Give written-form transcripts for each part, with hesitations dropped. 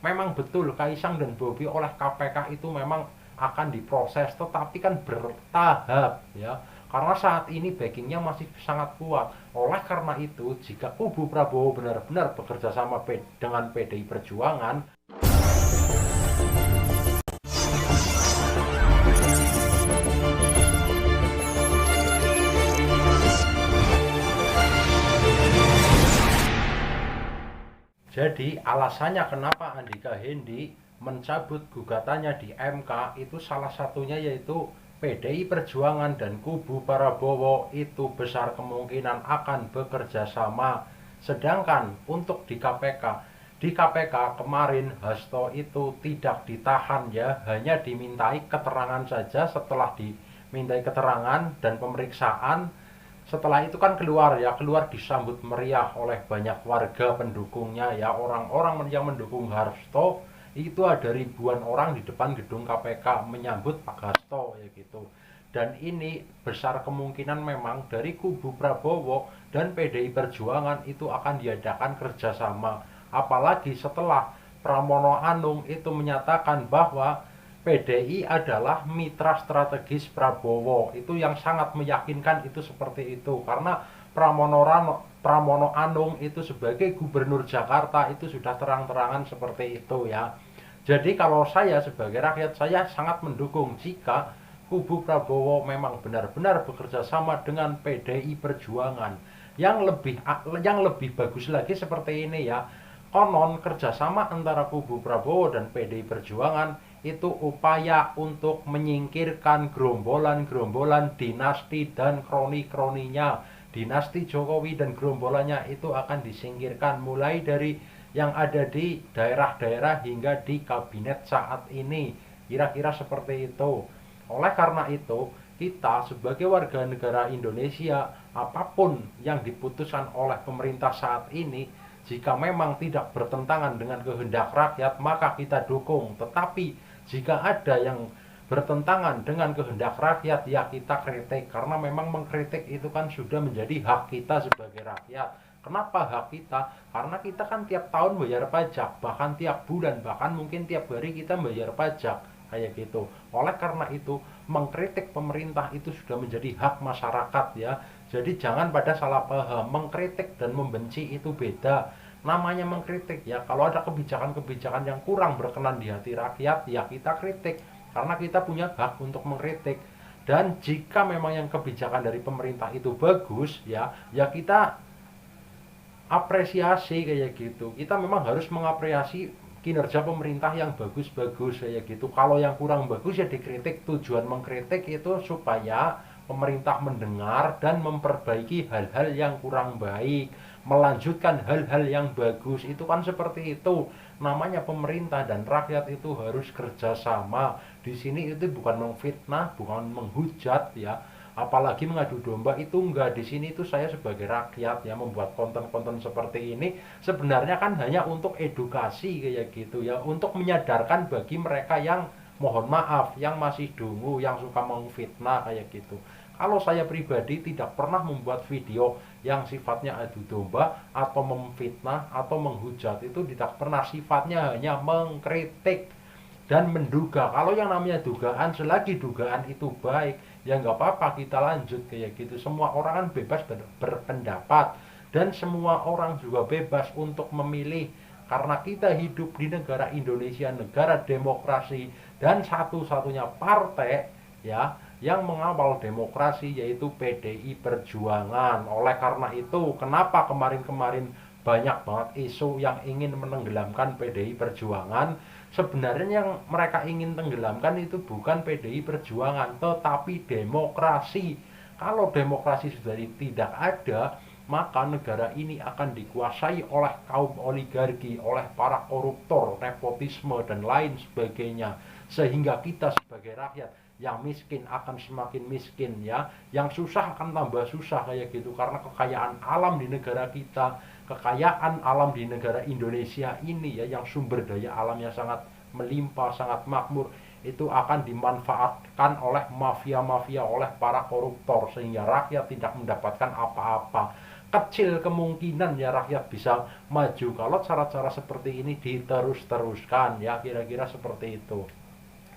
memang betul Kaisang dan Bobi oleh KPK itu memang akan diproses, tetapi kan bertahap ya. Karena saat ini backingnya masih sangat kuat. Oleh karena itu, jika kubu Prabowo benar-benar bekerja sama dengan PDI Perjuangan, jadi alasannya kenapa Andika Hendi mencabut gugatannya di MK itu salah satunya yaitu PDI Perjuangan dan kubu Prabowo itu besar kemungkinan akan bekerja sama. Sedangkan untuk di KPK kemarin Hasto itu tidak ditahan ya, hanya dimintai keterangan saja. Setelah dimintai keterangan dan pemeriksaan, setelah itu kan keluar disambut meriah oleh banyak warga pendukungnya ya, orang-orang yang mendukung Hasto itu ada ribuan orang di depan gedung KPK menyambut Pak Hasto ya gitu. Dan ini besar kemungkinan memang dari kubu Prabowo dan PDI Perjuangan itu akan diadakan kerjasama, apalagi setelah Pramono Anung itu menyatakan bahwa PDI adalah mitra strategis Prabowo. Itu yang sangat meyakinkan, itu seperti itu. Karena Pramono Anung itu sebagai gubernur Jakarta itu sudah terang-terangan seperti itu ya. Jadi kalau saya sebagai rakyat, saya sangat mendukung jika kubu Prabowo memang benar-benar bekerja sama dengan PDI Perjuangan. Yang lebih bagus lagi seperti ini ya. Konon kerjasama antara kubu Prabowo dan PDI Perjuangan itu upaya untuk menyingkirkan gerombolan-gerombolan dinasti dan kroni-kroninya. Dinasti Jokowi dan gerombolannya itu akan disingkirkan mulai dari yang ada di daerah-daerah hingga di kabinet saat ini. Kira-kira seperti itu. Oleh karena itu, kita sebagai warga negara Indonesia, apapun yang diputuskan oleh pemerintah saat ini, jika memang tidak bertentangan dengan kehendak rakyat, maka kita dukung. Tetapi jika ada yang bertentangan dengan kehendak rakyat, ya kita kritik. Karena memang mengkritik itu kan sudah menjadi hak kita sebagai rakyat. Kenapa hak kita? Karena kita kan tiap tahun bayar pajak, bahkan tiap bulan, bahkan mungkin tiap hari kita bayar pajak kayak gitu. Oleh karena itu, mengkritik pemerintah itu sudah menjadi hak masyarakat ya. Jadi jangan pada salah paham, mengkritik dan membenci itu beda. Namanya mengkritik ya, kalau ada kebijakan-kebijakan yang kurang berkenan di hati rakyat, ya kita kritik. Karena kita punya hak untuk mengkritik. Dan jika memang yang kebijakan dari pemerintah itu bagus ya kita apresiasi kayak gitu. Kita memang harus mengapresiasi kinerja pemerintah yang bagus-bagus kayak gitu. Kalau yang kurang bagus ya dikritik. Tujuan mengkritik itu supaya pemerintah mendengar dan memperbaiki hal-hal yang kurang baik, melanjutkan hal-hal yang bagus. Itu kan seperti itu. Namanya pemerintah dan rakyat itu harus kerjasama. Di sini itu bukan mengfitnah, bukan menghujat ya, apalagi mengadu domba, itu enggak. Di sini itu saya sebagai rakyat ya membuat konten-konten seperti ini sebenarnya kan hanya untuk edukasi kayak gitu ya, untuk menyadarkan bagi mereka yang mohon maaf yang masih dungu, yang suka mengfitnah kayak gitu. Kalau saya pribadi tidak pernah membuat video yang sifatnya adu domba atau memfitnah atau menghujat, itu tidak pernah. Sifatnya hanya mengkritik dan menduga. Kalau yang namanya dugaan, selagi dugaan itu baik, ya nggak apa-apa kita lanjut kayak gitu. Semua orang kan bebas berpendapat dan semua orang juga bebas untuk memilih. Karena kita hidup di negara Indonesia, negara demokrasi, dan satu-satunya partai ya yang mengawal demokrasi yaitu PDI Perjuangan. Oleh karena itu, kenapa kemarin-kemarin banyak banget isu yang ingin menenggelamkan PDI Perjuangan? Sebenarnya yang mereka ingin tenggelamkan itu bukan PDI Perjuangan, tetapi demokrasi. Kalau demokrasi sudah tidak ada, maka negara ini akan dikuasai oleh kaum oligarki, oleh para koruptor, nepotisme, dan lain sebagainya. Sehingga kita sebagai rakyat yang miskin akan semakin miskin ya, yang susah akan tambah susah kayak gitu. Karena kekayaan alam di negara kita, kekayaan alam di negara Indonesia ini ya, yang sumber daya alamnya sangat melimpah, sangat makmur, itu akan dimanfaatkan oleh mafia-mafia, oleh para koruptor, sehingga rakyat tidak mendapatkan apa-apa. kecil kemungkinan ya rakyat bisa maju kalau cara-cara seperti ini diterus-teruskan ya, kira-kira seperti itu.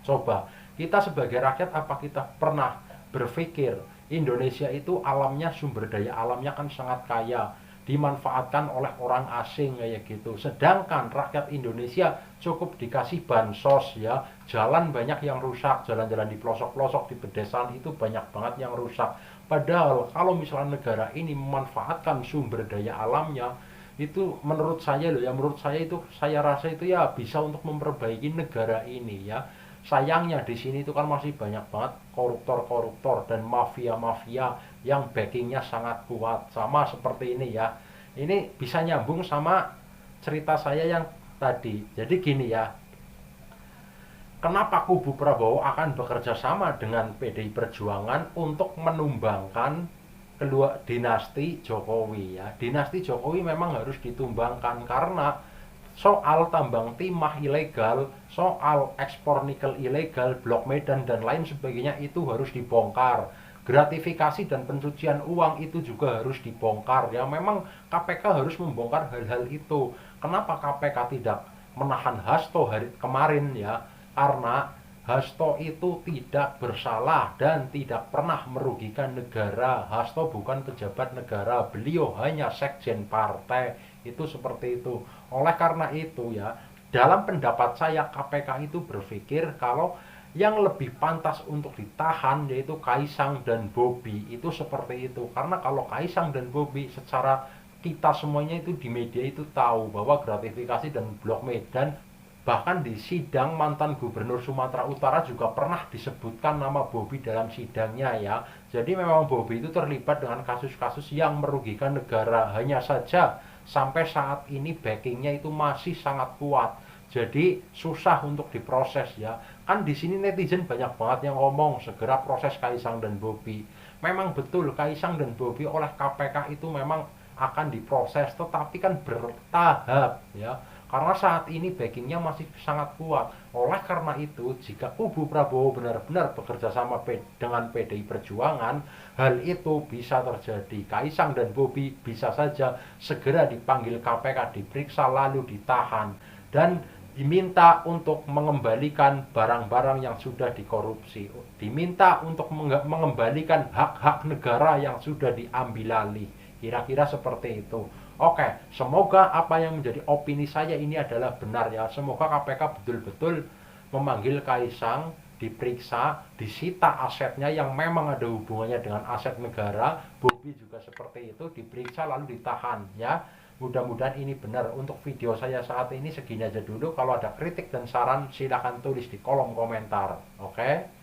Coba kita sebagai rakyat, apa kita pernah berpikir Indonesia itu alamnya, sumber daya alamnya kan sangat kaya, dimanfaatkan oleh orang asing kayak gitu. Sedangkan rakyat Indonesia cukup dikasih bansos ya, jalan banyak yang rusak, jalan-jalan di pelosok-pelosok di pedesaan itu banyak banget yang rusak. Padahal kalau misalnya negara ini memanfaatkan sumber daya alamnya, itu menurut saya loh ya, menurut saya itu, saya rasa itu ya bisa untuk memperbaiki negara ini ya. Sayangnya di sini itu kan masih banyak banget koruptor-koruptor dan mafia-mafia yang backingnya sangat kuat, sama seperti ini ya. Ini bisa nyambung sama cerita saya yang tadi. Jadi gini ya, kenapa kubu Prabowo akan bekerja sama dengan PDI Perjuangan untuk menumbangkan kedua dinasti Jokowi ya. Dinasti Jokowi memang harus ditumbangkan karena soal tambang timah ilegal, soal ekspor nikel ilegal, blok Medan dan lain sebagainya itu harus dibongkar. Gratifikasi dan pencucian uang itu juga harus dibongkar ya. Memang KPK harus membongkar hal-hal itu. Kenapa KPK tidak menahan Hasto hari kemarin ya? Karena Hasto itu tidak bersalah dan tidak pernah merugikan negara. Hasto bukan pejabat negara, beliau hanya sekjen partai. Itu seperti itu. Oleh karena itu ya, dalam pendapat saya KPK itu berpikir kalau yang lebih pantas untuk ditahan yaitu Kaisang dan Bobi. Itu seperti itu. Karena kalau Kaisang dan Bobi, secara kita semuanya itu di media itu tahu bahwa gratifikasi dan blok Medan, bahkan di sidang mantan gubernur Sumatera Utara juga pernah disebutkan nama Bobi dalam sidangnya ya. Jadi memang Bobi itu terlibat dengan kasus-kasus yang merugikan negara. Hanya saja sampai saat ini backingnya itu masih sangat kuat. Jadi susah untuk diproses ya. Kan di sini netizen banyak banget yang ngomong segera proses Kaisang dan Bobi. Memang betul Kaisang dan Bobi oleh KPK itu memang akan diproses, tetapi kan bertahap ya. Karena saat ini backingnya masih sangat kuat. Oleh karena itu, jika kubu Prabowo benar-benar bekerja sama dengan PDI Perjuangan, hal itu bisa terjadi. Kaisang dan Bobi bisa saja segera dipanggil KPK, diperiksa lalu ditahan dan diminta untuk mengembalikan barang-barang yang sudah dikorupsi, diminta untuk mengembalikan hak-hak negara yang sudah diambil alih. Kira-kira seperti itu. Oke, semoga apa yang menjadi opini saya ini adalah benar ya. Semoga KPK betul-betul memanggil Kaisang, diperiksa, disita asetnya yang memang ada hubungannya dengan aset negara. Bobi juga seperti itu, diperiksa lalu ditahan ya. Mudah-mudahan ini benar. Untuk video saya saat ini segini aja dulu. Kalau ada kritik dan saran silahkan tulis di kolom komentar. Oke.